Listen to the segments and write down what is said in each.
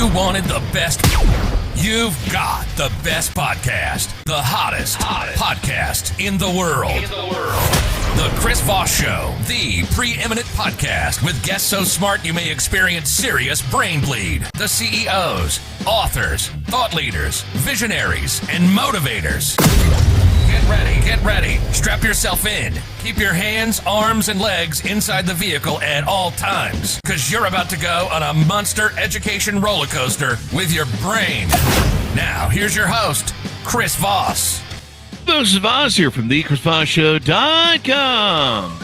You wanted the best. You've got the best podcast. The hottest podcast in the world. The Chris Voss Show, the preeminent podcast with guests so smart you may experience serious brain bleed. The CEOs, authors, thought leaders, visionaries, and motivators. Get ready. Strap yourself in. Keep your hands, arms, and legs inside the vehicle at all times, because you're about to go on a monster education roller coaster with your brain. Now, here's your host, Chris Voss. Chris Voss here from thechrisvossshow.com.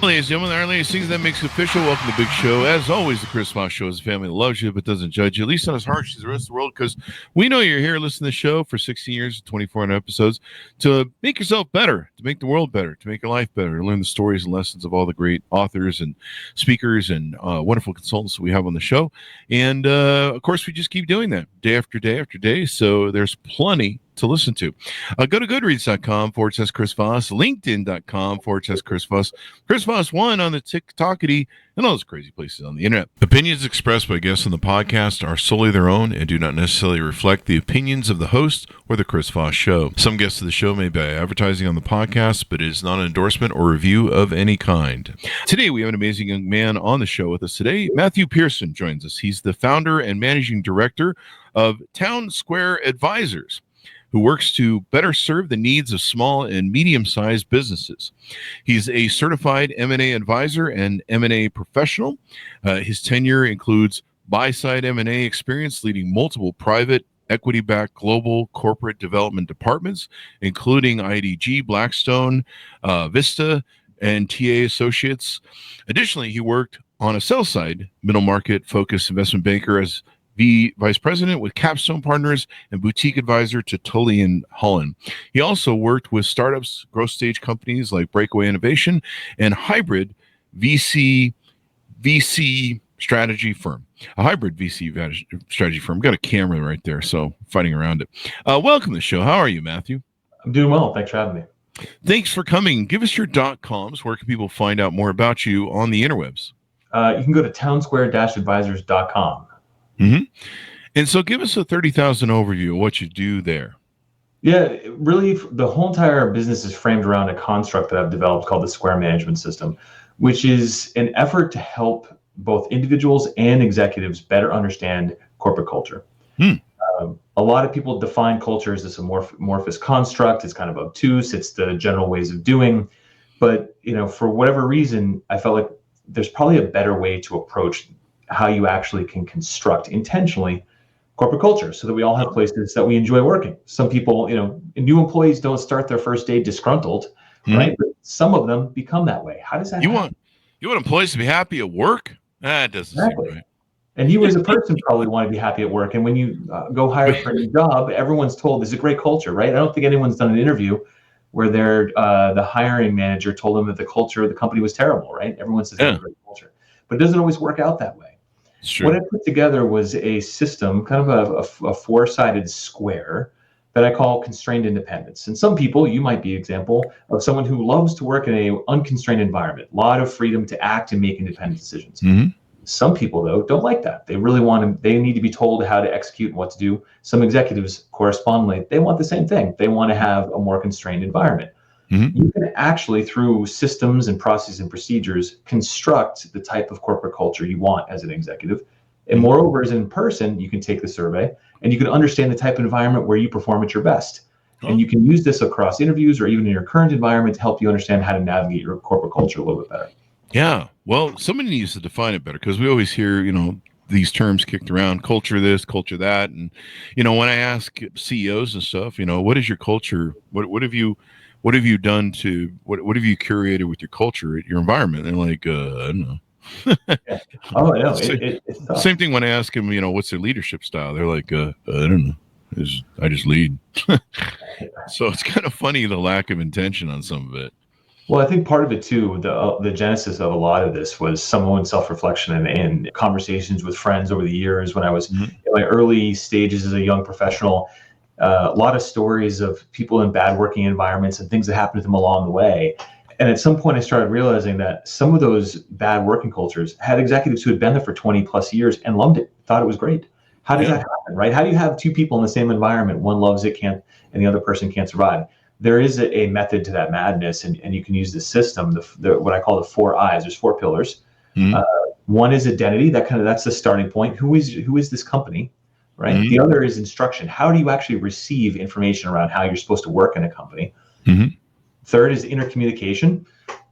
Ladies and gentlemen, our latest things that makes it official. Welcome to the big show. As always, the Chris Voss Show is a family that loves you but doesn't judge you, at least not as harsh as the rest of the world, because we know you're here listening to the show for 16 years, 2,400 episodes, to make yourself better, to make the world better, to make your life better, to learn the stories and lessons of all the great authors and speakers and wonderful consultants that we have on the show. And, of course, we just keep doing that day after day after day, so there's plenty to listen to. Go to goodreads.com/Chris Voss, linkedin.com/Chris Voss, Chris Voss 1 on the TikTokity, and all those crazy places on the internet. Opinions expressed by guests on the podcast are solely their own and do not necessarily reflect the opinions of the host or the Chris Voss Show. Some guests of the show may be advertising on the podcast, but it is not an endorsement or review of any kind. Today, we have an amazing young man on the show with us today. Matthew Pearson joins us. He's the founder and managing director of Town Square Advisors, who works to better serve the needs of small and medium-sized businesses. He's a certified M&A advisor and M&A professional. His tenure includes buy-side M&A experience, leading multiple private, equity-backed global corporate development departments, including IDG, Blackstone, Vista, and TA Associates. Additionally, he worked on a sell-side, middle-market focused investment banker as vice president with Capstone Partners and boutique advisor to Tully and Holland. He also worked with startups, growth stage companies like Breakaway Innovation, and hybrid VC strategy firm. A hybrid VC strategy firm. Got a camera right there, so fighting around it. Welcome to the show. How are you, Matthew? I'm doing well. Thanks for having me. Thanks for coming. Give us your .coms. Where can people find out more about you on the interwebs? You can go to townsquare-advisors.com. Mm-hmm. And so give us a 30,000 overview of what you do there. Yeah, really, the whole entire business is framed around a construct that I've developed called the Square Management System, which is an effort to help both individuals and executives better understand corporate culture. A lot of people define culture as this amorphous construct. It's kind of obtuse. It's the general ways of doing. But, for whatever reason, I felt like there's probably a better way to approach how you actually can construct intentionally corporate culture so that we all have places that we enjoy working. Some people, new employees don't start their first day disgruntled, right? But some of them become that way. How does that happen? You want employees to be happy at work? That doesn't seem right. And you as a person probably want to be happy at work. And when you go hire for a new job, everyone's told there's a great culture, right? I don't think anyone's done an interview where the hiring manager told them that the culture of the company was terrible, right? Everyone says it's a great culture. But it doesn't always work out that way. What I put together was a system, kind of a four-sided square that I call constrained independence. And some people, you might be an example of someone who loves to work in an unconstrained environment, a lot of freedom to act and make independent decisions. Mm-hmm. Some people, though, don't like that. They really they need to be told how to execute and what to do. Some executives, correspondingly, they want the same thing. They want to have a more constrained environment. Mm-hmm. You can actually, through systems and processes and procedures, construct the type of corporate culture you want as an executive. And moreover, as in person, you can take the survey and you can understand the type of environment where you perform at your best. Oh. And you can use this across interviews or even in your current environment to help you understand how to navigate your corporate culture a little bit better. Yeah. Well, somebody needs to define it better, because we always hear, these terms kicked around, culture this, culture that. And, when I ask CEOs and stuff, what is your culture? What have you done to, what have you curated with your culture, your environment? And they're like, I don't know. Oh, no, it's tough. Same thing when I ask them, what's their leadership style? They're like, I don't know. I just lead. So it's kind of funny, the lack of intention on some of it. Well, I think part of it too, the genesis of a lot of this was some own self-reflection and conversations with friends over the years when I was in my early stages as a young professional. A lot of stories of people in bad working environments and things that happened to them along the way. And at some point I started realizing that some of those bad working cultures had executives who had been there for 20 plus years and loved it, thought it was great. How does that happen, right? How do you have two people in the same environment, one loves it, and the other person can't survive? There is a method to that madness, and you can use the system, the what I call the 4 I's. There's 4 pillars. One is identity. That's the starting point. Who is this company, right? The other is instruction. How do you actually receive information around how you're supposed to work in a company? Third is intercommunication.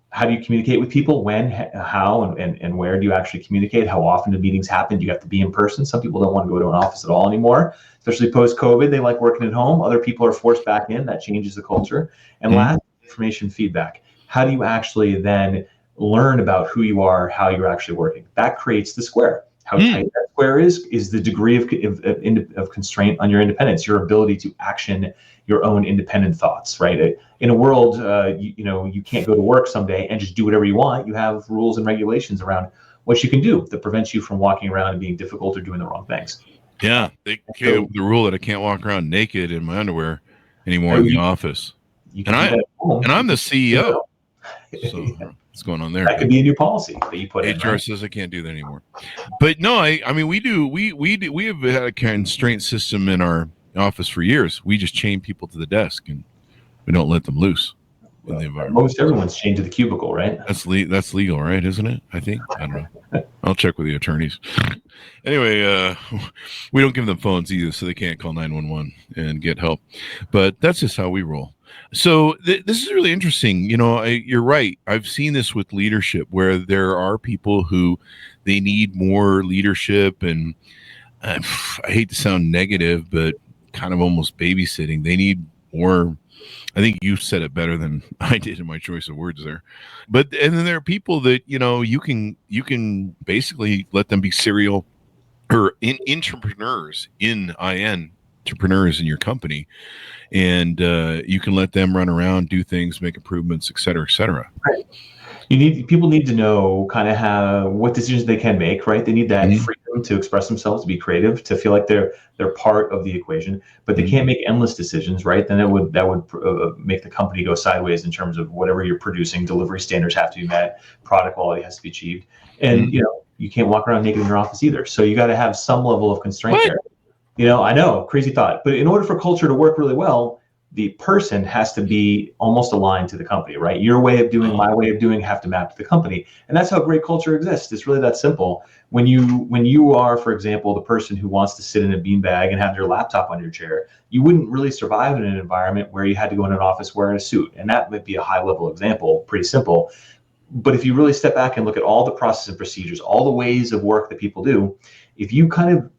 How do you communicate with people? When, how, and where do you actually communicate? How often do meetings happen? Do you have to be in person? Some people don't want to go to an office at all anymore, especially post-COVID. They like working at home. Other people are forced back in. That changes the culture. And last, information feedback. How do you actually then learn about who you are, how you're actually working? That creates the square. How tight that square is the degree of constraint on your independence, your ability to action your own independent thoughts, right? In a world, you can't go to work someday and just do whatever you want. You have rules and regulations around what you can do that prevents you from walking around and being difficult or doing the wrong things. Yeah, they came up with the rule that I can't walk around naked in my underwear anymore in the office. And I'm the CEO. So what's going on there? That could be a new policy that you put in. HR says I can't do that anymore. But no, I mean we have had a constraint system in our office for years. We just chain people to the desk and we don't let them loose in the environment. Most everyone's chained to the cubicle, right? That's legal, right? Isn't it? I think. I don't know. I'll check with the attorneys. Anyway, we don't give them phones either, so they can't call 911 and get help. But that's just how we roll. So this is really interesting. You're right. I've seen this with leadership where there are people who they need more leadership, and I hate to sound negative, but kind of almost babysitting. They need more. I think you said it better than I did in my choice of words there. And then there are people that, you can basically let them be serial or entrepreneurs entrepreneurs in your company. And you can let them run around, do things, make improvements, et cetera, et cetera. Right. People need to know kind of what decisions they can make, right? They need that freedom to express themselves, to be creative, to feel like they're part of the equation, but they can't make endless decisions, right? Then that would make the company go sideways in terms of whatever you're producing. Delivery standards have to be met, product quality has to be achieved, and you can't walk around naked in your office either. So you got to have some level of constraint there. I know, crazy thought, but in order for culture to work really well, the person has to be almost aligned to the company, right? Your way of doing, my way of doing have to map to the company. And that's how great culture exists. It's really that simple. When you are, for example, the person who wants to sit in a beanbag and have your laptop on your chair, you wouldn't really survive in an environment where you had to go in an office wearing a suit. And that might be a high level example, pretty simple. But if you really step back and look at all the processes and procedures, all the ways of work that people do, if you kind of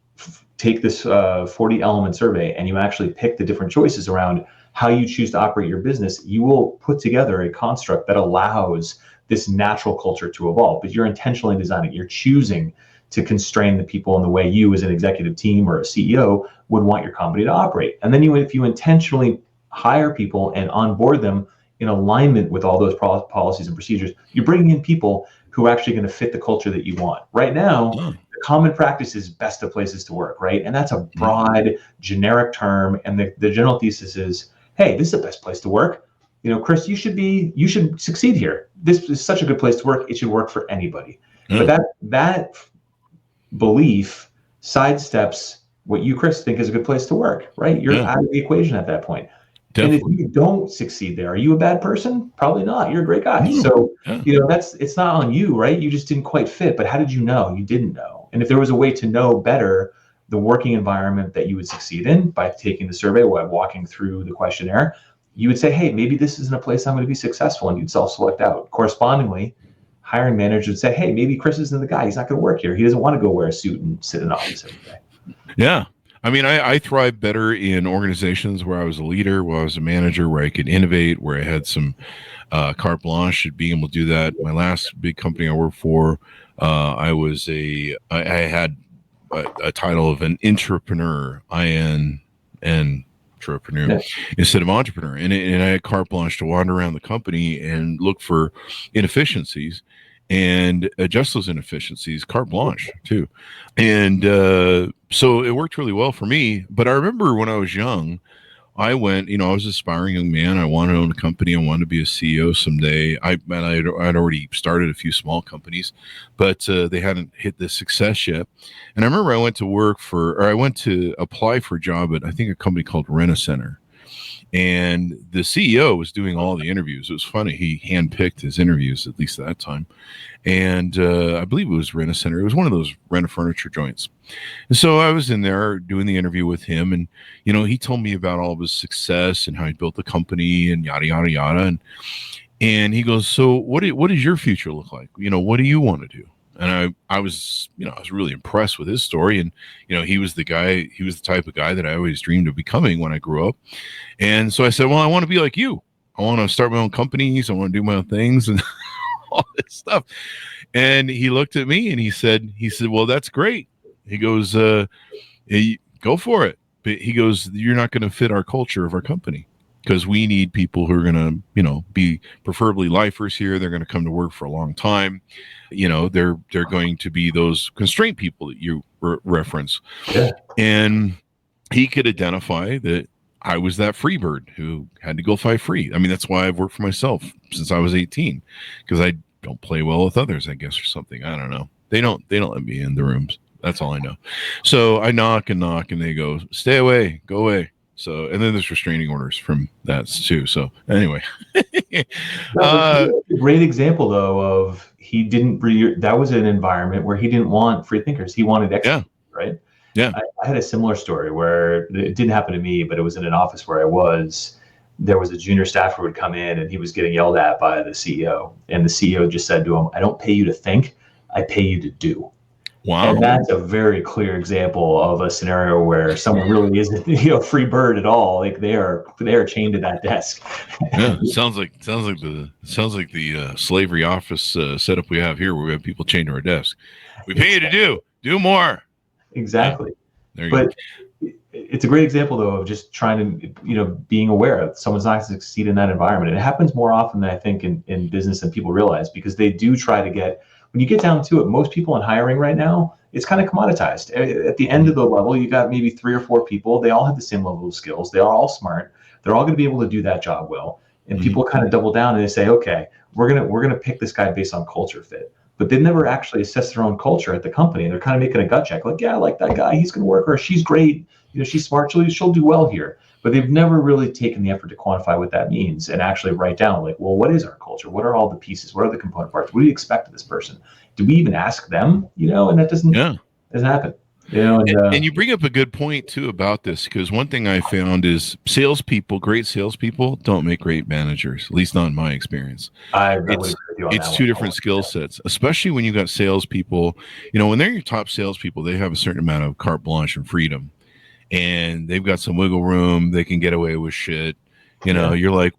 take this 40 element survey and you actually pick the different choices around how you choose to operate your business, you will put together a construct that allows this natural culture to evolve. But you're intentionally designing, you're choosing to constrain the people in the way you as an executive team or a CEO would want your company to operate. And then if you intentionally hire people and onboard them in alignment with all those policies and procedures, you're bringing in people who are actually going to fit the culture that you want. Right now, the common practice is best of places to work, right? And that's a broad, generic term. And the general thesis is, hey, this is the best place to work. Chris, you should succeed here. This is such a good place to work. It should work for anybody. But that belief sidesteps what you, Chris, think is a good place to work, right? You're out of the equation at that point. Definitely. And if you don't succeed there, are you a bad person? Probably not. You're a great guy. So, it's not on you, right? You just didn't quite fit. But how did you know? You didn't know. And if there was a way to know better the working environment that you would succeed in by taking the survey, by walking through the questionnaire, you would say, hey, maybe this isn't a place I'm going to be successful, and you'd self-select out. Correspondingly, hiring managers would say, hey, maybe Chris isn't the guy. He's not going to work here. He doesn't want to go wear a suit and sit in an office every day. Yeah. I mean, I thrive better in organizations where I was a leader, where I was a manager, where I could innovate, where I had some carte blanche at being able to do that. My last big company I worked for, I had a title of an entrepreneur, entrepreneur, instead of entrepreneur. And I had carte blanche to wander around the company and look for inefficiencies and adjust those inefficiencies, carte blanche too. And so it worked really well for me. But I remember when I was young, I went, I was an aspiring young man. I wanted to own a company. I wanted to be a CEO someday. I'd already started a few small companies, but they hadn't hit the success yet. And I remember I went to apply for a job at, I think, a company called Rent-A-Center. And the CEO was doing all the interviews. It was funny. He handpicked his interviews, at least at that time. And I believe it was Rent-A-Center. It was one of those rent-a-furniture joints. And so I was in there doing the interview with him. And, he told me about all of his success and how he built the company and yada, yada, yada. And he goes, so what does your future look like? What do you want to do? And I was really impressed with his story. And, he was the type of guy that I always dreamed of becoming when I grew up. And so I said, well, I want to be like you. I want to start my own companies. I want to do my own things and all this stuff. And he looked at me and he said, well, that's great. He goes, hey, go for it. But he goes, you're not going to fit our culture of our company, because we need people who are going to, be preferably lifers here. They're going to come to work for a long time. They're going to be those constraint people that you reference. Yeah. And he could identify that I was that free bird who had to go fly free. I mean, that's why I've worked for myself since I was 18, because I don't play well with others, I guess, or something. I don't know. They don't let me in the rooms. That's all I know. So I knock, and they go, stay away, go away. So, and then there's restraining orders from that too. So anyway, a great example though of that was an environment where he didn't want free thinkers. He wanted experts, right? Yeah. I had a similar story where it didn't happen to me, but it was in an office where there was a junior staffer who would come in and he was getting yelled at by the CEO, and the CEO just said to him, I don't pay you to think, I pay you to do. Wow. And that's a very clear example of a scenario where someone really isn't, free bird at all. Like they are chained to that desk. Yeah, sounds like the slavery office setup we have here, where we have people chained to our desk. We pay you to do more. Exactly. Yeah. But it's a great example though of just trying to, being aware that someone's not going to succeed in that environment. It happens more often than I think in business than people realize, because they do try to get. When you get down to it, most people in hiring right now, it's kind of commoditized. At the end of the level, you got maybe 3 or 4 people. They all have the same level of skills. They are all smart. They're all going to be able to do that job well. And people kind of double down and they say, okay, we're gonna pick this guy based on culture fit. But they never actually assess their own culture at the company. They're kind of making a gut check, like, yeah, I like that guy. He's going to work, or she's great. She's smart. She'll do well here. But they've never really taken the effort to quantify what that means and actually write down, like, well, what is our culture? What are all the pieces? What are the component parts? What do you expect of this person? Do we even ask them? And that doesn't happen. And you bring up a good point too about this, because one thing I found is great salespeople don't make great managers, at least not in my experience. It's two different skill sets, especially when you got salespeople. When they're your top salespeople, they have a certain amount of carte blanche and freedom, and they've got some wiggle room. They can get away with shit. You're like,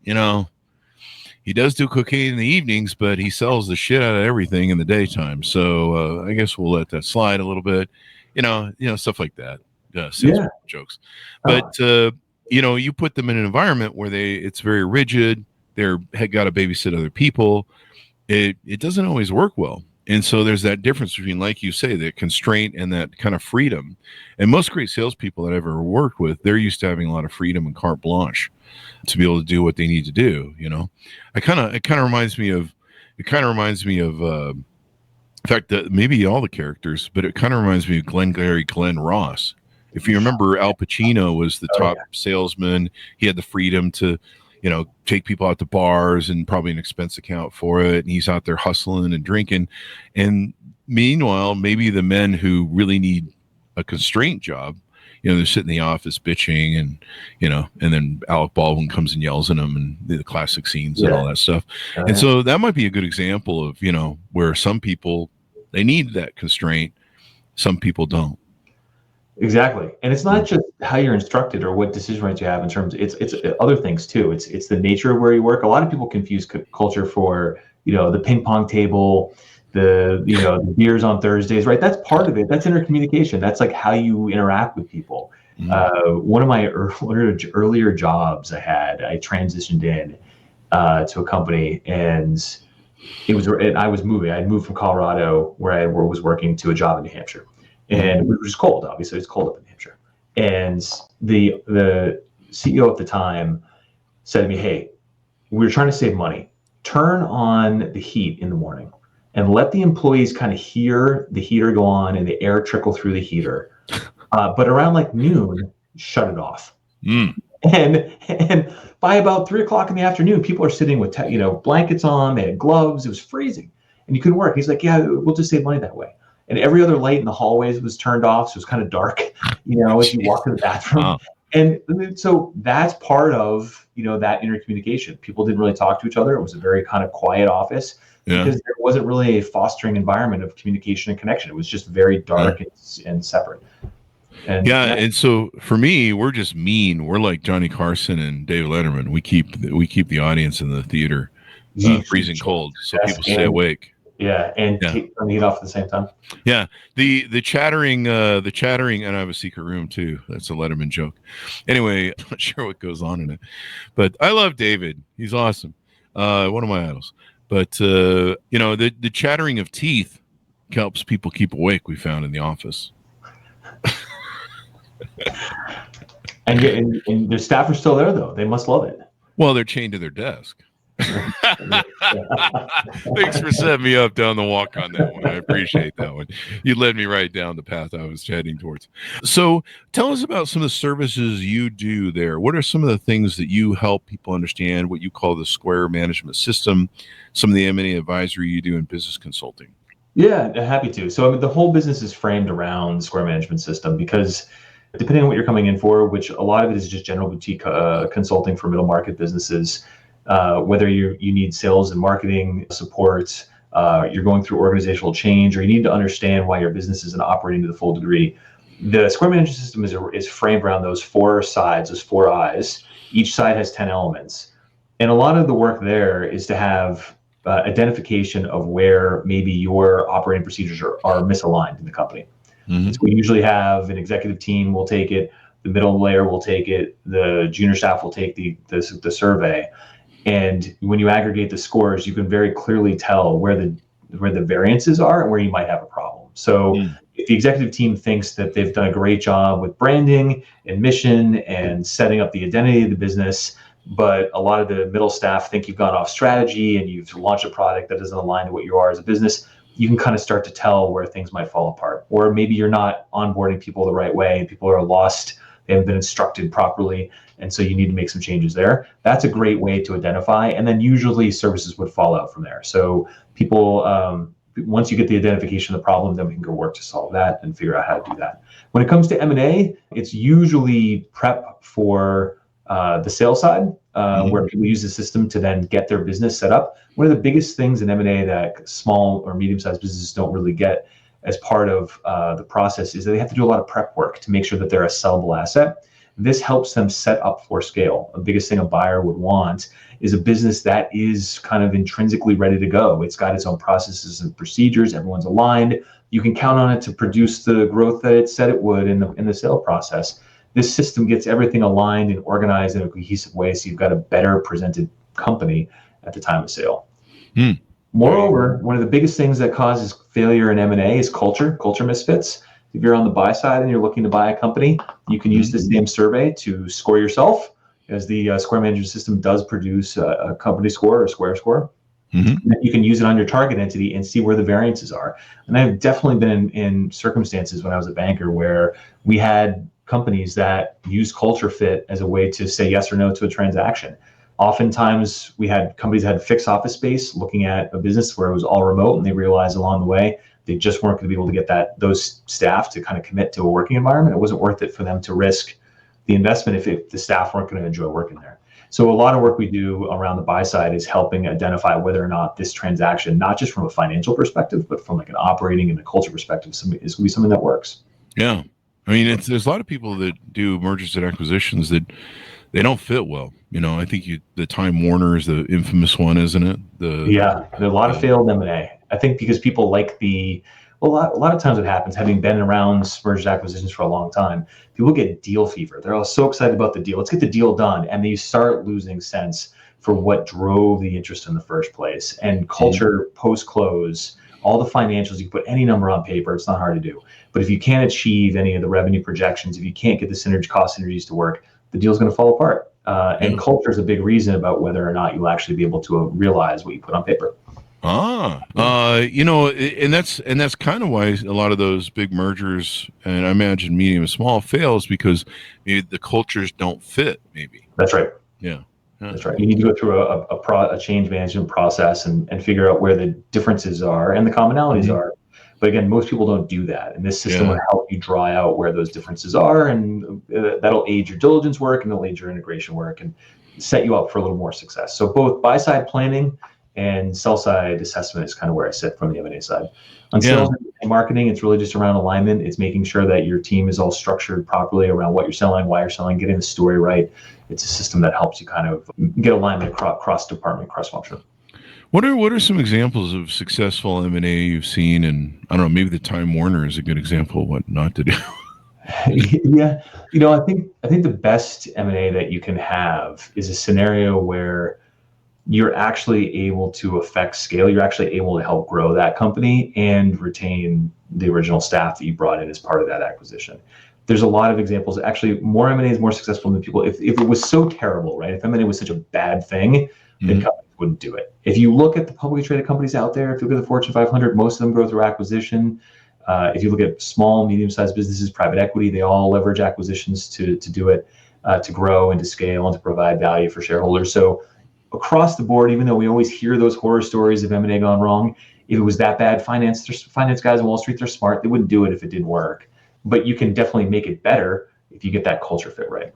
he does do cocaine in the evenings, but he sells the shit out of everything in the daytime. So I guess we'll let that slide a little bit. Stuff like that. Jokes. But you put them in an environment where it's very rigid. They're got to babysit other people. It doesn't always work well. And so there's that difference between, like you say, the constraint and that kind of freedom. And most great salespeople that I've ever worked with, they're used to having a lot of freedom and carte blanche to be able to do what they need to do. It kind of reminds me of, in fact, maybe all the characters, but it kind of reminds me of Glenn Ross. If you remember, Al Pacino was the top salesman. He had the freedom to, take people out to bars and probably an expense account for it. And he's out there hustling and drinking. And meanwhile, maybe the men who really need a constraint job, they're sitting in the office bitching and then Alec Baldwin comes and yells at them, and the classic scenes and all that stuff. And so that might be a good example of, where some people, they need that constraint. Some people don't. Exactly. And it's not just how you're instructed or what decision rights you have in terms of, it's other things too. It's the nature of where you work. A lot of people confuse culture for, the ping pong table, the beers on Thursdays, right? That's part of it. That's intercommunication. That's like how you interact with people. One of my earlier jobs I transitioned in to a company, and I was moving. I'd moved from Colorado, where I was working, to a job in New Hampshire. And it was cold, obviously. It's cold up in New Hampshire. And the CEO at the time said to me, hey, we were trying to save money. Turn on the heat in the morning and let the employees kind of hear the heater go on and the air trickle through the heater. But around like noon, shut it off. And by about 3:00 in the afternoon, people are sitting with blankets on. They had gloves. It was freezing, and you couldn't work. He's like, yeah, we'll just save money that way. And every other light in the hallways was turned off, so it was kind of dark, as you walk to the bathroom. Wow. And so that's part of that intercommunication. People didn't really talk to each other. It was a very kind of quiet office because there wasn't really a fostering environment of communication and connection. It was just very dark and separate. And so for me, we're just mean. We're like Johnny Carson and Dave Letterman. We keep the audience in the theater freezing cold, so people stay awake. Yeah, and take the heat off at the same time. Yeah, the chattering, and I have a secret room too. That's a Letterman joke. Anyway, I'm not sure what goes on in it, but I love David. He's awesome. One of my idols. But the chattering of teeth helps people keep awake. We found in the office. And their staff are still there, though. They must love it. Well, they're chained to their desk. Thanks for setting me up down the walk on that one. I appreciate that one. You led me right down the path I was heading towards. So tell us about some of the services you do there. What are some of the things that you help people understand, what you call the Square management system, some of the M&A advisory you do in business consulting? Yeah, happy to. So the whole business is framed around the Square management system because depending on what you're coming in for, which a lot of it is just general boutique consulting for middle market businesses, whether you need sales and marketing support, you're going through organizational change, or you need to understand why your business isn't operating to the full degree. The Square management system is framed around those four sides, those four eyes. Each side has 10 elements. And a lot of the work there is to have identification of where maybe your operating procedures are misaligned in the company. So we usually have an executive team will take it, the middle layer will take it, the junior staff will take the survey. And when you aggregate the scores, you can very clearly tell where the variances are and where you might have a problem. So if the executive team thinks that they've done a great job with branding and mission and setting up the identity of the business, but a lot of the middle staff think you've gone off strategy and you've launched a product that doesn't align to what you are as a business, you can kind of start to tell where things might fall apart. Or maybe you're not onboarding people the right way. People are lost. They haven't been instructed properly. And so you need to make some changes there. That's a great way to identify. And then usually services would fall out from there. So people, once you get the identification of the problem, then we can go work to solve that and figure out how to do that. When it comes to M&A, it's usually prep for the sales side, where people use the system to then get their business set up. One of the biggest things in M&A that small or medium-sized businesses don't really get as part of the process is that they have to do a lot of prep work to make sure that they're a sellable asset. This helps them set up for scale. The biggest thing a buyer would want is a business that is kind of intrinsically ready to go. It's got its own processes and procedures. Everyone's aligned. You can count on it to produce the growth that it said it would in the sale process. This system gets everything aligned and organized in a cohesive way, so you've got a better presented company at the time of sale. Moreover, one of the biggest things that causes failure in M&A is culture misfits. If you're on the buy side and you're looking to buy a company, you can use this same survey to score yourself, as the Square management system does produce a company score or a Square score. You can use it on your target entity and see where the variances are. And I've definitely been in circumstances when I was a banker where we had companies that use culture fit as a way to say yes or no to a transaction. Oftentimes we had companies that had fixed office space looking at a business where it was all remote, and they realized along the way they just weren't going to be able to get those staff to kind of commit to a working environment. It wasn't worth it for them to risk the investment if the staff weren't going to enjoy working there. So a lot of work we do around the buy side is helping identify whether or not this transaction, not just from a financial perspective, but from like an operating and a culture perspective, is going to be something that works. Yeah. I mean, there's a lot of people that do mergers and acquisitions that they don't fit well. I think the Time Warner is the infamous one, isn't it? There are a lot of failed M&A. I think because people like a lot of times what happens, having been around mergers and acquisitions for a long time, people get deal fever. They're all so excited about the deal. Let's get the deal done. And they start losing sense for what drove the interest in the first place. And culture post-close, all the financials, you put any number on paper, it's not hard to do. But if you can't achieve any of the revenue projections, if you can't get the cost synergies to work, the deal's going to fall apart. And culture is a big reason about whether or not you'll actually be able to realize what you put on paper. And that's kind of why a lot of those big mergers, and I imagine medium and small, fails because maybe the cultures don't fit. Maybe that's right. Yeah. That's right. You need to go through a change management process and figure out where the differences are and the commonalities are. But again, most people don't do that. And this system will help you draw out where those differences are. And that'll aid your diligence work and it'll aid your integration work and set you up for a little more success. So both buy-side planning and sell-side assessment is kind of where I sit from the M&A side. On sales and marketing, it's really just around alignment. It's making sure that your team is all structured properly around what you're selling, why you're selling, getting the story right. It's a system that helps you kind of get alignment across department, cross-function. What are some examples of successful M&A you've seen? And I don't know, maybe the Time Warner is a good example of what not to do. Yeah, I think the best M&A that you can have is a scenario where you're actually able to affect scale. You're actually able to help grow that company and retain the original staff that you brought in as part of that acquisition. There's a lot of examples. Actually, more M&A is more successful than people. If it was so terrible, right? If M&A was such a bad thing, then companies wouldn't do it. If you look at the publicly traded companies out there, if you look at the Fortune 500, most of them go through acquisition. If you look at small, medium-sized businesses, private equity, they all leverage acquisitions to do it, to grow and to scale and to provide value for shareholders. So across the board, even though we always hear those horror stories of M&A gone wrong, if it was that bad, finance guys on Wall Street, they're smart. They wouldn't do it if it didn't work. But you can definitely make it better if you get that culture fit right.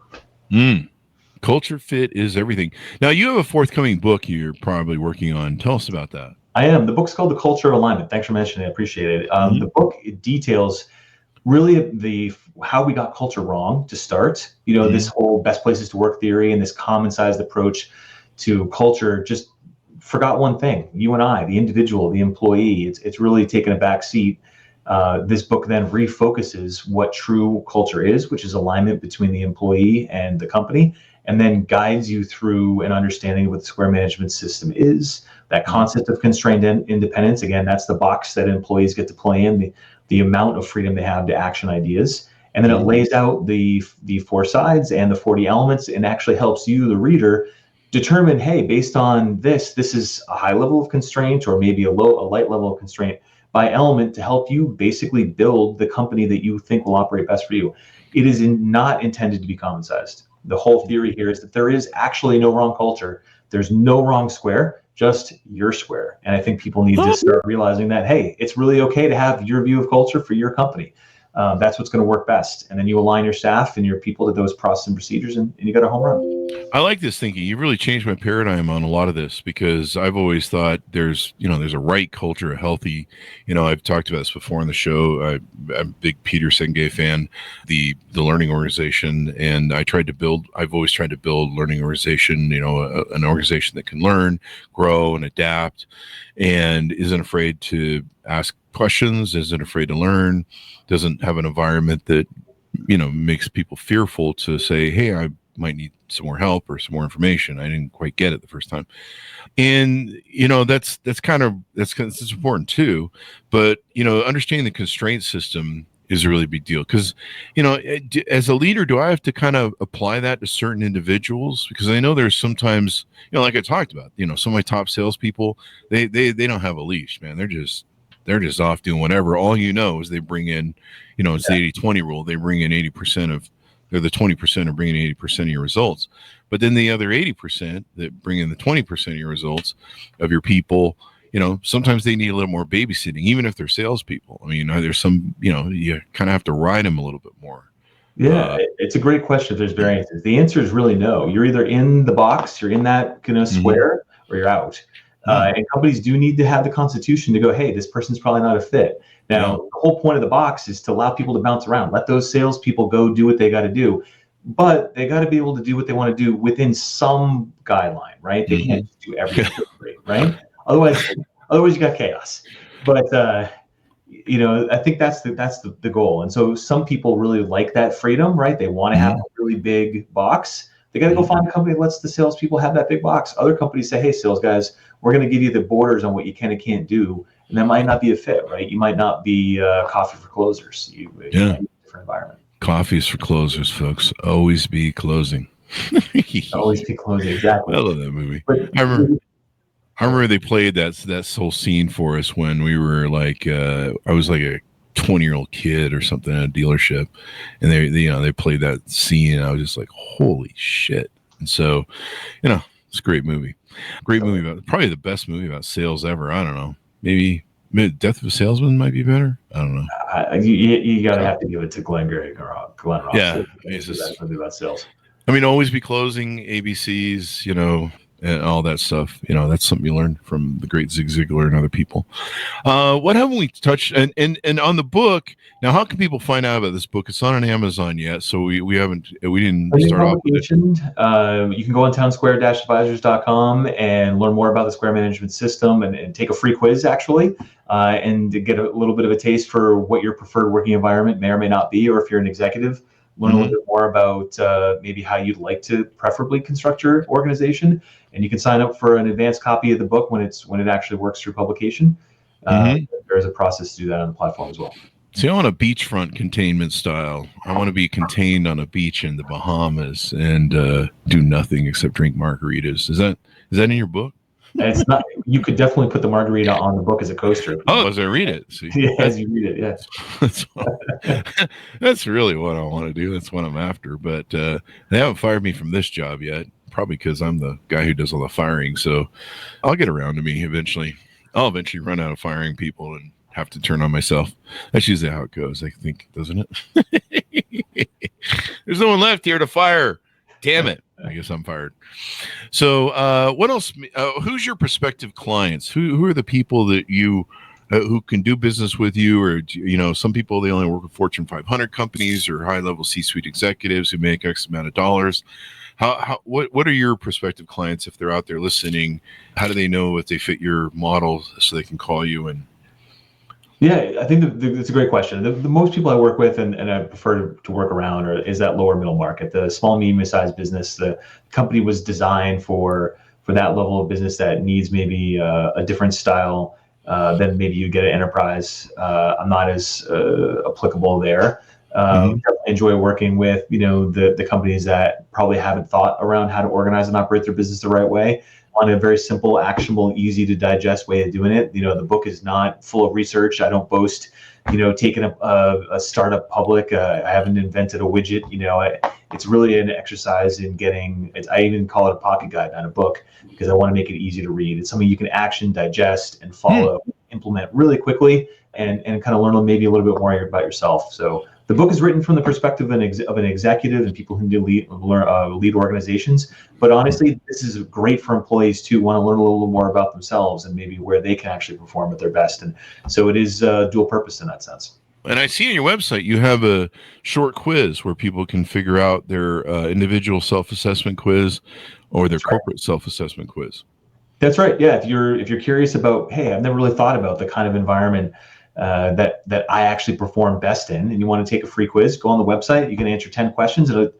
Culture fit is everything. Now, you have a forthcoming book you're probably working on. Tell us about that. I am. The book's called The Culture of Alignment. Thanks for mentioning it. I appreciate it. The book details really how we got culture wrong to start. This whole best places to work theory and this common-sized approach to culture just forgot one thing. You and I, the individual, the employee, it's really taken a back seat. This book then refocuses what true culture is, which is alignment between the employee and the company, and then guides you through an understanding of what the square management system is, that concept of constrained independence. Again, that's the box that employees get to play in, the amount of freedom they have to action ideas. And then it lays out the 4 sides and the 40 elements and actually helps you, the reader, determine, hey, based on this is a high level of constraint or maybe a light level of constraint by element to help you basically build the company that you think will operate best for you. It is not intended to be common sized. The whole theory here is that there is actually no wrong culture. There's no wrong square, just your square. And I think people need to start realizing that, hey, it's really okay to have your view of culture for your company. That's what's going to work best. And then you align your staff and your people to those processes and procedures, and you got a home run. I like this thinking. You've really changed my paradigm on a lot of this, because I've always thought there's a right culture, a healthy, I've talked about this before on the show. I'm a big Peter Senge fan, the learning organization. And I've always tried to build learning organization, an organization that can learn, grow, and adapt, and isn't afraid to ask questions, isn't afraid to learn, doesn't have an environment that, makes people fearful to say, hey, I might need some more help or some more information. I didn't quite get it the first time. And, that's important too. But, understanding the constraint system is a really big deal, because, as a leader, do I have to kind of apply that to certain individuals? Because I know there's sometimes, like I talked about, some of my top salespeople, they don't have a leash, man. They're just off doing whatever. All is they bring in, it's the 80-20 rule. They bring in 80% they're the 20% of bringing 80% of your results. But then the other 80% that bring in the 20% of your results of your people, sometimes they need a little more babysitting, even if they're salespeople. I mean, there's some, you kind of have to ride them a little bit more. Yeah, it's a great question if there's variances. The answer is really no. You're either in the box, you're in that kind of square, or you're out. And companies do need to have the constitution to go, hey, this person's probably not a fit. Now, the whole point of the box is to allow people to bounce around. Let those salespeople go do what they got to do. But they got to be able to do what they want to do within some guideline, right? They can't just do everything, right? Otherwise you got chaos. But I think that's the goal. And so some people really like that freedom, right? They want to have a really big box. They got to go find a company that lets the salespeople have that big box. Other companies say, hey, sales guys, we're going to give you the borders on what you can and can't do. And that might not be a fit, right? You might not be coffee for closers. You need a different environment. Coffee is for closers, folks. Always be closing. Always be closing. Exactly. I love that movie. But, I remember they played that whole scene for us when we were like, I was like a 20-year-old kid or something at a dealership, and they played that scene, and I was just like, holy shit. And so, it's a great movie. Probably the best movie about sales ever. I don't know. Maybe Death of a Salesman might be better. I don't know. You gotta have to give it to Glenn Gregg or Glenn Ross. Yeah, it's the best movie about sales. I mean, always be closing, ABCs, and all that stuff. That's something you learn from the great Zig Ziglar and other people. What haven't we touched? And on the book, now, how can people find out about this book? It's not on Amazon yet, so we didn't start off with it. You can go on townsquare-advisors.com and learn more about the Square management system and take a free quiz, actually, and to get a little bit of a taste for what your preferred working environment may or may not be, or if you're an executive, learn a little bit more about maybe how you'd like to preferably construct your organization. And you can sign up for an advanced copy of the book when it actually works through publication. There's a process to do that on the platform as well. See, I want a beachfront containment style. I want to be contained on a beach in the Bahamas and do nothing except drink margaritas. Is that in your book? It's not. You could definitely put the margarita on the book as a coaster. Oh, as I read it. See, as you read it, yeah. That's really what I want to do. That's what I'm after. But they haven't fired me from this job yet. Probably because I'm the guy who does all the firing. So I'll get around to me eventually. I'll eventually run out of firing people and have to turn on myself. That's usually how it goes, I think, doesn't it? There's no one left here to fire. Damn it. I guess I'm fired. So what else? Who's your prospective clients? Who are the people that you who can do business with you? Or, some people, they only work with Fortune 500 companies or high-level C-suite executives who make X amount of dollars. What are your prospective clients if they're out there listening? How do they know if they fit your model so they can call you? And yeah, I think it's a great question. The most people I work with and I prefer to work around is that lower middle market, the small, medium-sized business. The company was designed for that level of business that needs maybe a different style than maybe you get at enterprise. I'm not as applicable there. I enjoy working with the companies that probably haven't thought around how to organize and operate their business the right way. On a very simple, actionable, easy to digest way of doing it. The book is not full of research. I don't boast, taking a startup public. I haven't invented a widget. It's really an exercise in I even call it a pocket guide, not a book, because I want to make it easy to read. It's something you can action, digest, and follow, implement really quickly, and kind of learn maybe a little bit more about yourself. So the book is written from the perspective of an executive and people who lead organizations. But honestly, this is great for employees too, want to learn a little more about themselves and maybe where they can actually perform at their best. And so it is dual purpose in that sense. And I see on your website you have a short quiz where people can figure out their individual self-assessment quiz or their corporate self-assessment quiz. That's right. Yeah. If you're curious about, hey, I've never really thought about the kind of environment that I actually perform best in, and you want to take a free quiz, go on the website. You can answer 10 questions. If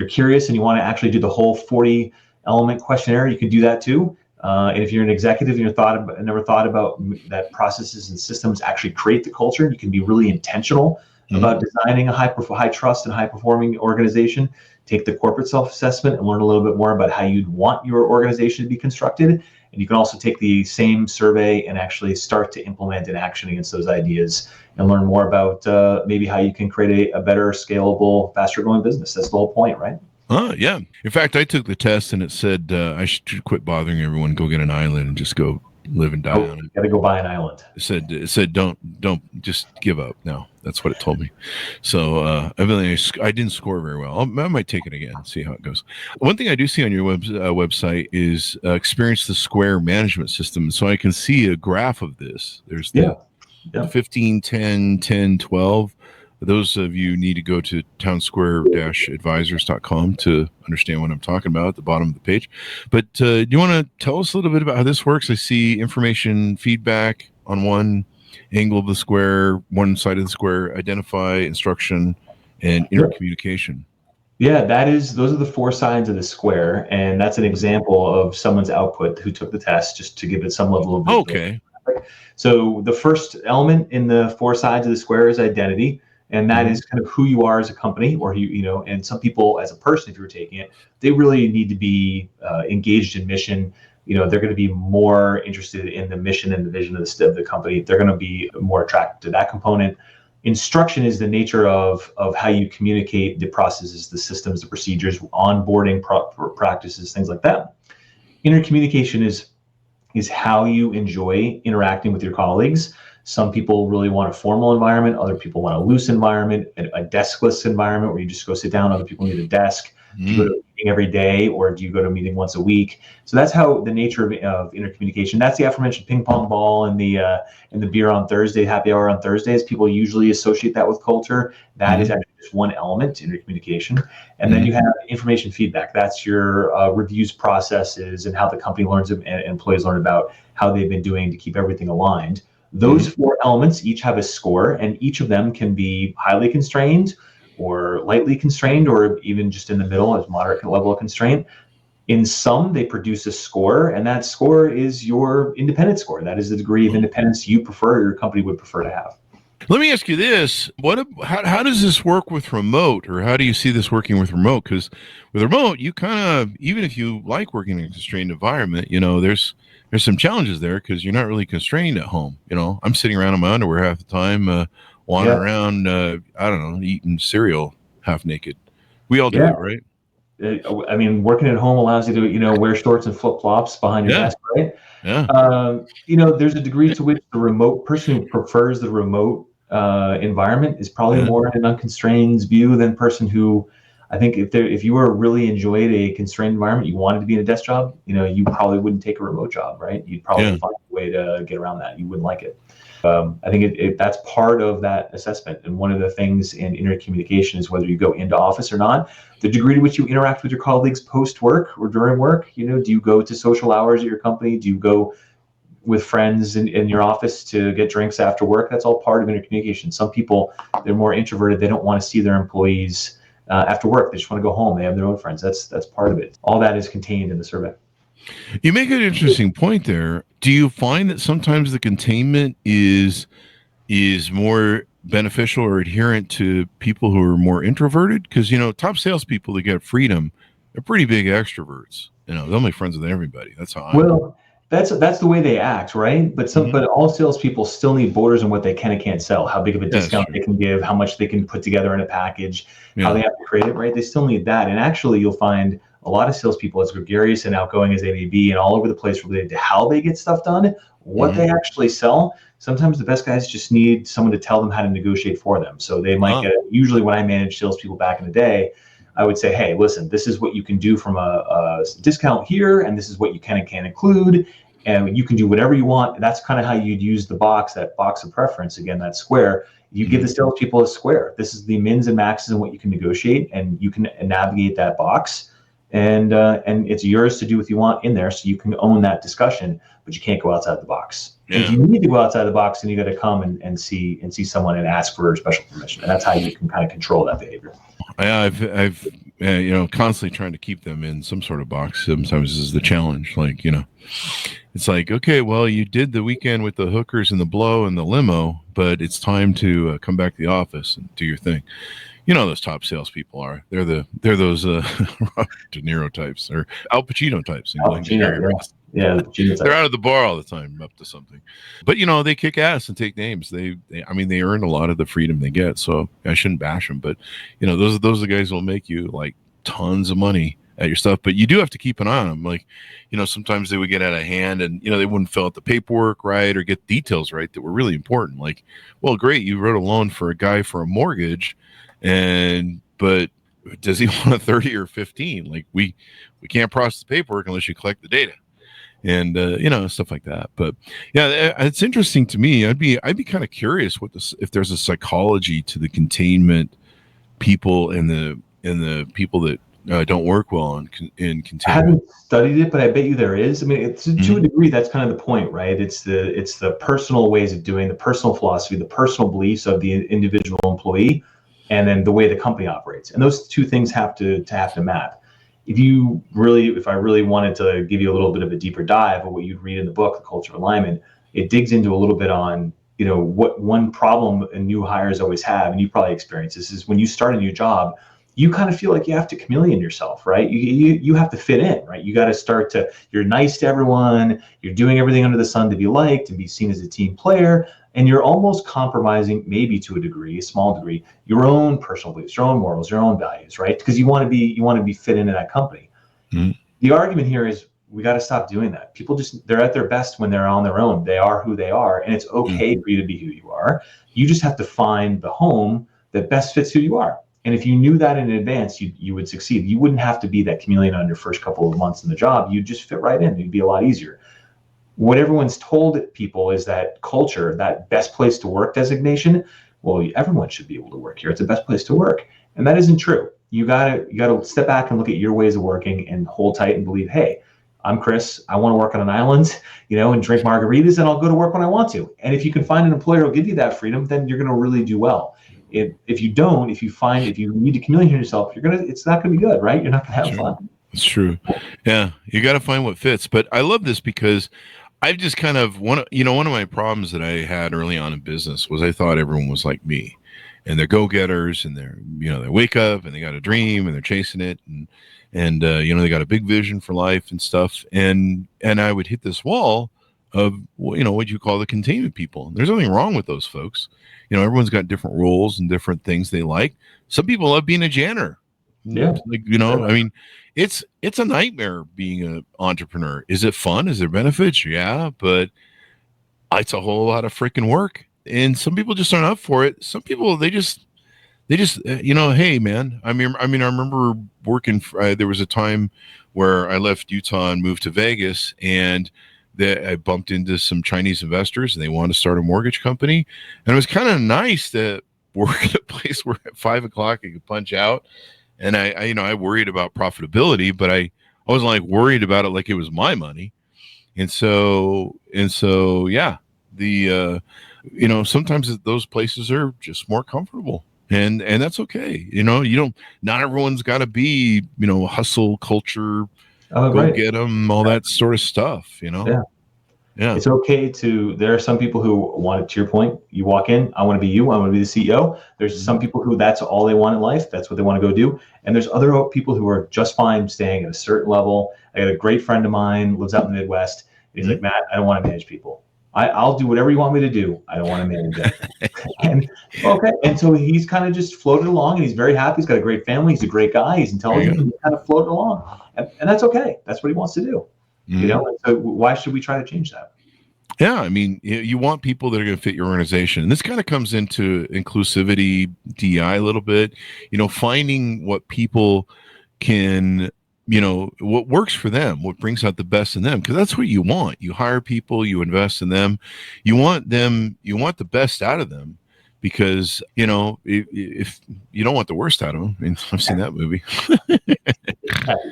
you're curious and you want to actually do the whole 40-element questionnaire, you can do that too. And if you're an executive and never thought about that processes and systems actually create the culture, you can be really intentional about designing a high trust and high performing organization. Take the corporate self-assessment and learn a little bit more about how you'd want your organization to be constructed. And you can also take the same survey and actually start to implement an action against those ideas and learn more about maybe how you can create a better, scalable, faster growing business. That's the whole point, right? Yeah. In fact, I took the test and it said I should quit bothering everyone, go get an island and just go live and die on it. You got to go buy an island. It said don't just give up. No, that's what it told me. So I didn't score very well. I might take it again and see how it goes. One thing I do see on your website is experience the Square management system. So I can see a graph of this. There's the 15, 10, 10, 12. Those of you need to go to townsquare-advisors.com to understand what I'm talking about at the bottom of the page. But do you want to tell us a little bit about how this works? I see information, feedback on one angle of the square, one side of the square, identify, instruction, and intercommunication. Yeah, those are the 4 sides of the square. And that's an example of someone's output who took the test, just to give it some level of okay. So the first element in the 4 sides of the square is identity. And that is kind of who you are as a company, or and some people as a person, if you're taking it, they really need to be engaged in mission. They're going to be more interested in the mission and the vision of the company. They're going to be more attracted to that component. Instruction is the nature of how you communicate the processes, the systems, the procedures, onboarding practices, things like that. Intercommunication is how you enjoy interacting with your colleagues. Some people really want a formal environment. Other people want a loose environment, a deskless environment where you just go sit down. Other people need a desk. Do you go to a meeting every day, or do you go to a meeting once a week? So that's how the nature of intercommunication. That's the aforementioned ping pong ball and the beer on Thursday, happy hour on Thursdays. People usually associate that with culture. That is actually just one element to intercommunication. And then you have information feedback. That's your reviews processes and how the company learns and employees learn about how they've been doing to keep everything aligned. Those four elements each have a score, and each of them can be highly constrained or lightly constrained, or even just in the middle as moderate level of constraint. In some, they produce a score, and that score is your independent score. That is the degree of independence you prefer, or your company would prefer to have. Let me ask you this. How does this work with remote, or how do you see this working with remote? Because with remote, you kind of, even if you like working in a constrained environment, there's some challenges there because you're not really constrained at home. I'm sitting around in my underwear half the time, wandering around, I don't know, eating cereal half naked. We all do that, right? I mean, working at home allows you to, wear shorts and flip flops behind your desk, right? Yeah. There's a degree to which the remote person who prefers the remote environment is probably more in an unconstrained view than person who, I think if you were really enjoyed a constrained environment, you wanted to be in a desk job, you probably wouldn't take a remote job, right? You'd probably find a way to get around that. You wouldn't like it. I think that's part of that assessment. And one of the things in intercommunication is whether you go into office or not, the degree to which you interact with your colleagues post-work or during work. Do you go to social hours at your company? Do you go with friends in your office to get drinks after work? That's all part of intercommunication. Some people, they're more introverted. They don't want to see their employees after work. They just want to go home. They have their own friends. That's part of it. All that is contained in the survey. You make an interesting point there. Do you find that sometimes the containment is more beneficial or adherent to people who are more introverted? Because, top salespeople that get freedom, they're pretty big extroverts. They'll make friends with everybody. That's how that's the way they act, right? But but all salespeople still need borders on what they can and can't sell, how big of a discount they can give, how much they can put together in a package, how they have to create it, right? They still need that. And actually, you'll find a lot of salespeople, as gregarious and outgoing as they may be, and all over the place related to how they get stuff done, what they actually sell. Sometimes the best guys just need someone to tell them how to negotiate for them. So they might get, usually when I managed salespeople back in the day, I would say, hey, listen, this is what you can do from a discount here, and this is what you can and can't include, and you can do whatever you want. And that's kind of how you'd use that box of preference, again, that square. You give the salespeople a square. This is the mins and maxes and what you can negotiate, and you can navigate that box. And it's yours to do what you want in there, so you can own that discussion, but you can't go outside the box. Yeah. If you need to go outside the box, then you got to come and see someone and ask for special permission, and that's how you can kind of control that behavior. I've constantly trying to keep them in some sort of box. Sometimes is the challenge. It's like, okay, well, you did the weekend with the hookers and the blow and the limo, but it's time to come back to the office and do your thing. Those top salespeople are. They're those Robert De Niro types or Al Pacino types. Al Pacino, yeah, they're out of the bar all the time, up to something. But they kick ass and take names. They earn a lot of the freedom they get. So I shouldn't bash them. But those are the guys who will make you like tons of money at your stuff. But you do have to keep an eye on them. Sometimes they would get out of hand, and they wouldn't fill out the paperwork right or get details right that were really important. Like, well, great, you wrote a loan for a guy for a mortgage. But does he want a 30 or 15? Like we can't process the paperwork unless you collect the data, and stuff like that. But yeah, it's interesting to me. I'd be kind of curious if there's a psychology to the containment people and the people that don't work well in containment. I haven't studied it, but I bet you there is. I mean, it's to a degree, that's kind of the point, right? It's the personal ways of doing, the personal philosophy, the personal beliefs of the individual employee, and then the way the company operates. And those two things have to map. If I really wanted to give you a little bit of a deeper dive of what you'd read in the book, The Culture of Alignment, it digs into a little bit on what one problem new hires always have, and you probably experience this, is when you start a new job, you kind of feel like you have to chameleon yourself, right? You have to fit in, right? You got to you're nice to everyone, you're doing everything under the sun to be liked and be seen as a team player, and you're almost compromising, maybe to a small degree, your own personal beliefs, your own morals, your own values, right? Because you want to be fit into that company. Mm-hmm. The argument here is we got to stop doing that. People they're at their best when they're on their own. They are who they are, and it's okay for you to be who you are. You just have to find the home that best fits who you are. And if you knew that in advance, you would succeed. You wouldn't have to be that chameleon on your first couple of months in the job. You'd just fit right in. It'd be a lot easier. What everyone's told people is that culture, that best place to work designation, well, everyone should be able to work here. It's the best place to work. And that isn't true. You gotta step back and look at your ways of working and hold tight and believe, hey, I'm Chris. I want to work on an island, and drink margaritas, and I'll go to work when I want to. And if you can find an employer who'll give you that freedom, then you're going to really do well. If you don't, if you need to chameleon yourself, it's not going to be good, right? You're not going to have fun. It's true. Yeah, you got to find what fits. But I love this because I've just kind of one of my problems that I had early on in business was I thought everyone was like me, and they're go-getters, and they wake up and they got a dream and they're chasing it, and they got a big vision for life and stuff, and I would hit this wall of what you call the containment people. There's nothing wrong with those folks. Everyone's got different roles and different things they like. Some people love being a janitor. Yeah. I mean, it's a nightmare being an entrepreneur. Is it fun? Is there benefits? Yeah, but it's a whole lot of freaking work. And some people just aren't up for it. Some people, they just hey man, I remember working, there was a time where I left Utah and moved to Vegas, and I bumped into some Chinese investors, and they wanted to start a mortgage company. And it was kind of nice to work at a place where at 5 o'clock I could punch out. And I worried about profitability, but I wasn't like worried about it like it was my money. And so yeah, sometimes those places are just more comfortable. And that's okay. Not everyone's got to be, hustle culture, go get them, all that sort of stuff, Yeah. It's okay there are some people who want it, to your point, you walk in, I want to be you, I want to be the CEO. There's some people who that's all they want in life. That's what they want to go do. And there's other people who are just fine staying at a certain level. I got a great friend of mine, lives out in the Midwest. He's like, Matt, I don't want to manage people. I'll do whatever you want me to do. I don't want to manage them. And so he's kind of just floated along, and he's very happy. He's got a great family. He's a great guy. He's intelligent. He's kind of floating along, and that's okay. That's what he wants to do. And so why should we try to change that? Yeah, I mean, you want people that are going to fit your organization. And this kind of comes into inclusivity, DEI a little bit, finding what people can, what works for them, what brings out the best in them, because that's what you want. You hire people, you invest in them, you want the best out of them, because, if you don't want the worst out of them, I mean, I've seen that movie.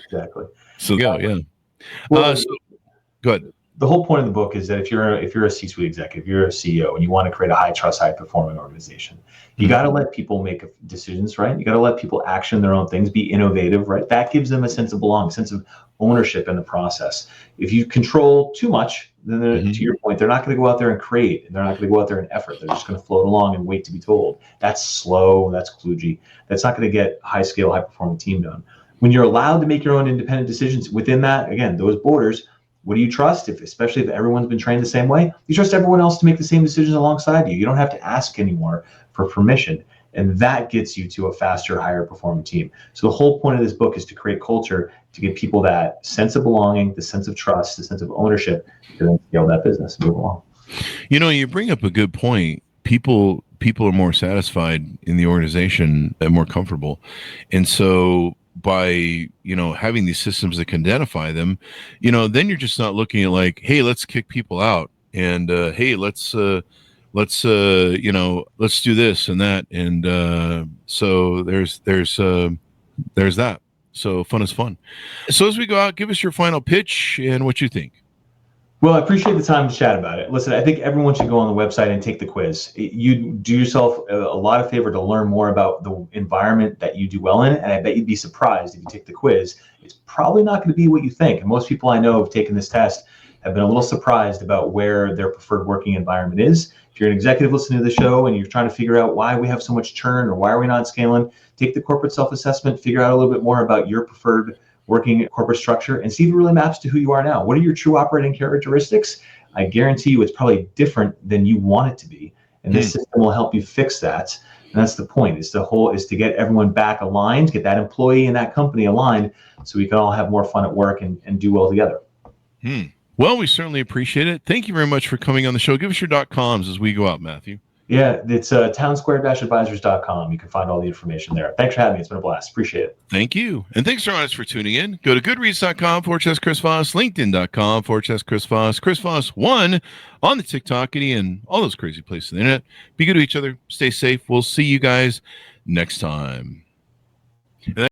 Exactly. So, yeah. Well, go ahead. The whole point of the book is that if you're a C-suite executive, you're a CEO, and you want to create a high trust, high performing organization, you got to let people make decisions, right? You got to let people action their own things, be innovative, right? That gives them a sense of belonging, sense of ownership in the process. If you control too much, then to your point, they're not going to go out there and create, and they're not going to go out there and effort. They're just going to float along and wait to be told. That's slow. That's kludgy. That's not going to get high scale, high performing team done. When you're allowed to make your own independent decisions within that, again, those borders, what do you trust? Especially if everyone's been trained the same way, you trust everyone else to make the same decisions alongside you. You don't have to ask anymore for permission. And that gets you to a faster, higher performing team. So the whole point of this book is to create culture, to give people that sense of belonging, the sense of trust, the sense of ownership to then scale that business and move along. You bring up a good point. People are more satisfied in the organization and more comfortable. And so by having these systems that can identify them, then you're just not looking at like, hey, let's kick people out, and hey, let's do this and that, and so there's that. So fun is fun. So as we go out, give us your final pitch and what you think. Well, I appreciate the time to chat about it. Listen, I think everyone should go on the website and take the quiz. You do yourself a lot of favor to learn more about the environment that you do well in, and I bet you'd be surprised if you take the quiz. It's probably not going to be what you think. And most people I know who've taken this test have been a little surprised about where their preferred working environment is. If you're an executive listening to the show and you're trying to figure out why we have so much churn or why are we not scaling, take the corporate self-assessment, figure out a little bit more about your preferred working corporate structure and see if it really maps to who you are now. What are your true operating characteristics? I guarantee you it's probably different than you want it to be. And this system will help you fix that. And that's the point, is to get everyone back aligned, get that employee and that company aligned so we can all have more fun at work and do well together. Well, we certainly appreciate it. Thank you very much for coming on the show. Give us your .coms as we go out, Matthew. Yeah, it's townsquare-advisors.com. You can find all the information there. Thanks for having me. It's been a blast. Appreciate it. Thank you. And thanks to our audience for tuning in. Go to goodreads.com/Chris Voss, linkedin.com/Chris Voss, Chris Voss 1 on the TikTok and all those crazy places on the internet. Be good to each other. Stay safe. We'll see you guys next time.